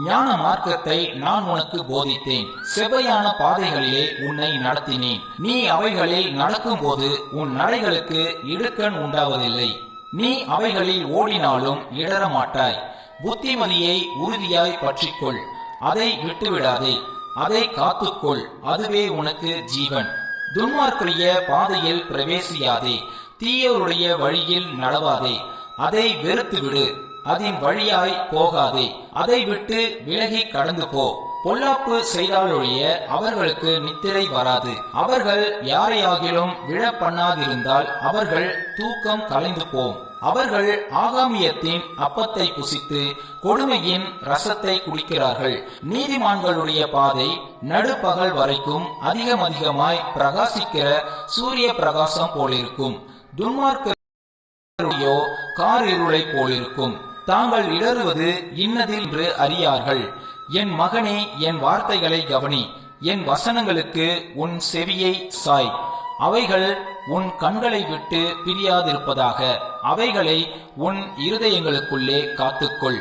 ஞான மார்க்கத்தை நான் உனக்கு போதித்தேன். செவ்வையான பாதைகளிலே உன்னை நடத்தினேன். நீ அவைகளில் நடக்கும் போது உன் நடைகளுக்கு இடுக்கண் உண்டாவதில்லை. நீ அவைகளில் ஓடினாலும் இடற மாட்டாய். புத்திமதியை உறுதியாய் பற்றிக்கொள், அதை விட்டுவிடாதே. அதை காத்துக்கொள், அதுவே உனக்கு ஜீவன். துன்மார்க்குடைய பாதையில் பிரவேசியாதே, தீயோருடைய வழியில் நடவாதே. அதை வெறுத்துவிடு, அதன் வழியாய் போகாதே. அதை விட்டு விலகி கடந்து போ. பொல்லாப்பு செய்தாலொழிய அவர்களுக்கு நித்திரை வராது. அவர்கள் யாரையாகிலும் விழ பண்ணாதிருந்தால் அவர்கள் தூக்கம் கலைந்து போம். அவர்கள் ஆகாமியத்தின் அப்பத்தை புசித்து கொடுமையின் ரசத்தை குடிக்கிறார்கள். நீதிமான்களுடைய பாதை நடுப்பகல் வரைக்கும் அதிகமாய் பிரகாசிக்கிற சூரிய பிரகாசம் போலிருக்கும். துன்மார்க்கருடையோ காரிருளை போலிருக்கும். தாங்கள் இடறுவது இன்னதென்று அறியார்கள். என் மகனே, என் வார்த்தைகளை கவனி. என் வசனங்களுக்கு உன் செவியை சாய். அவைகள் உன் கண்களை விட்டு பிரியாதிருப்பதாக. அவைகளை உன் இருதயங்களுக்குள்ளே காத்துக்கொள்.